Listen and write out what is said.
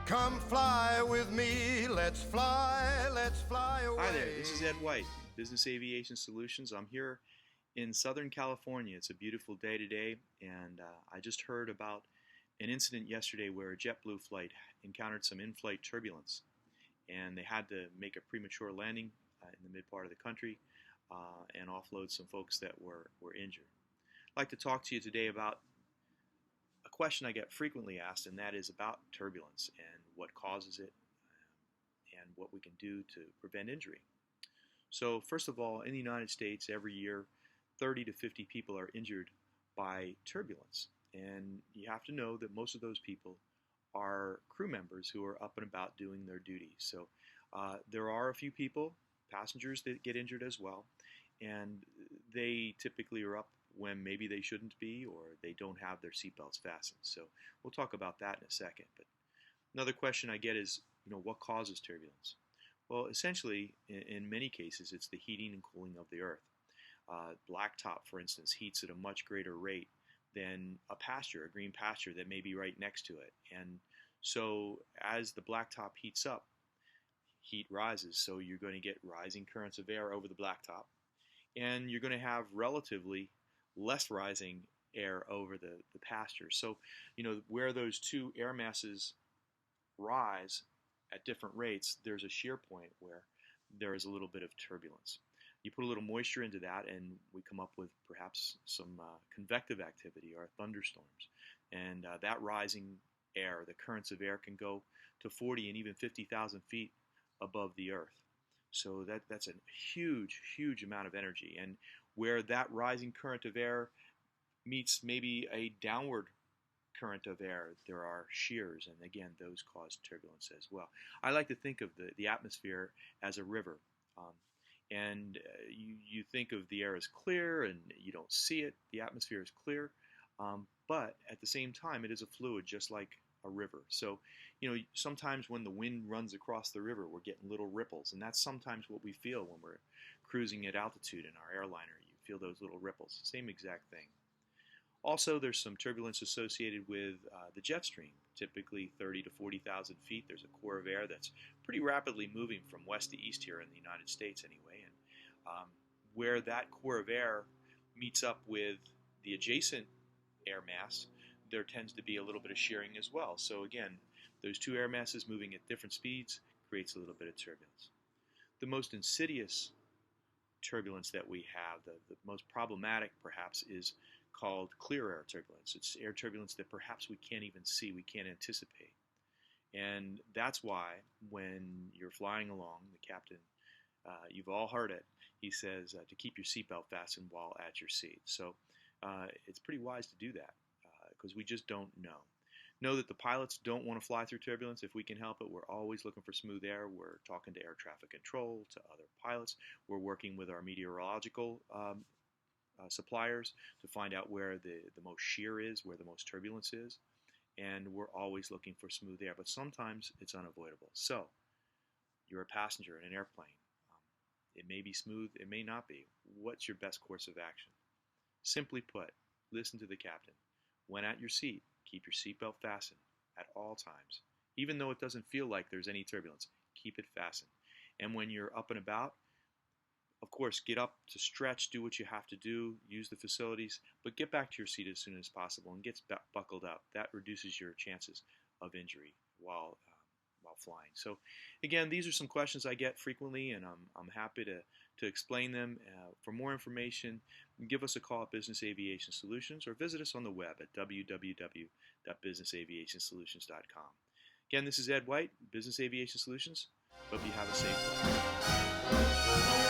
Come fly with me, let's fly away. Hi there, this is Ed White, Business Aviation Solutions. I'm here in Southern California. It's a beautiful day today, and I just heard about an incident yesterday where a JetBlue flight encountered some in-flight turbulence, and they had to make a premature landing in the mid part of the country and offload some folks that were injured. I'd like to talk to you today about a question I get frequently asked, and that is about turbulence and what causes it and what we can do to prevent injury. So first of all, in the United States, every year 30 to 50 people are injured by turbulence. And you have to know that most of those people are crew members who are up and about doing their duties. So there are a few people, passengers, that get injured as well. And they typically are up when maybe they shouldn't be, or they don't have their seatbelts fastened. So we'll talk about that in a second. But another question I get is, what causes turbulence? Well, essentially, in many cases, it's the heating and cooling of the Earth. Blacktop, for instance, heats at a much greater rate than a pasture, a green pasture that may be right next to it. And so as the blacktop heats up, heat rises, so you're going to get rising currents of air over the blacktop, and you're going to have relatively less rising air over the pasture. So, where those two air masses rise at different rates, there's a shear point where there is a little bit of turbulence. You put a little moisture into that, and we come up with perhaps some convective activity or thunderstorms. And that rising air, the currents of air, can go to 40 and even 50,000 feet above the Earth. So that's a huge, huge amount of energy. And where that rising current of air meets maybe a downward current of air, there are shears, and again, those cause turbulence as well. I like to think of the atmosphere as a river. And you think of the air as clear, and you don't see it. The atmosphere is clear, but at the same time, it is a fluid, just like a river. So, sometimes when the wind runs across the river, we're getting little ripples, and that's sometimes what we feel when we're cruising at altitude in our airliner. You feel those little ripples. Same exact thing. Also, there's some turbulence associated with the jet stream. Typically 30 to 40,000 feet, there's a core of air that's pretty rapidly moving from west to east here in the United States anyway. And where that core of air meets up with the adjacent air mass, there tends to be a little bit of shearing as well. So again, those two air masses moving at different speeds creates a little bit of turbulence. The most insidious turbulence that we have, the most problematic perhaps, is called clear air turbulence. It's air turbulence that perhaps we can't even see, we can't anticipate. And that's why when you're flying along, the captain, you've all heard it, he says to keep your seatbelt fastened while at your seat. So it's pretty wise to do that because we just don't know. Know that the pilots don't want to fly through turbulence if we can help it. We're always looking for smooth air. We're talking to air traffic control, to other pilots. We're working with our meteorological suppliers to find out where the most shear is, where the most turbulence is, and we're always looking for smooth air, but sometimes it's unavoidable. So you're a passenger in an airplane. It may be smooth, it may not be. What's your best course of action? Simply put, listen to the captain. When at your seat, keep your seatbelt fastened at all times. Even though it doesn't feel like there's any turbulence, keep it fastened. And when you're up and about, of course, get up to stretch, do what you have to do, use the facilities, but get back to your seat as soon as possible and get buckled up. That reduces your chances of injury while flying. So, again, these are some questions I get frequently, and I'm happy to explain them. For more information, give us a call at Business Aviation Solutions or visit us on the web at www.businessaviationsolutions.com. Again, this is Ed White, Business Aviation Solutions. Hope you have a safe flight.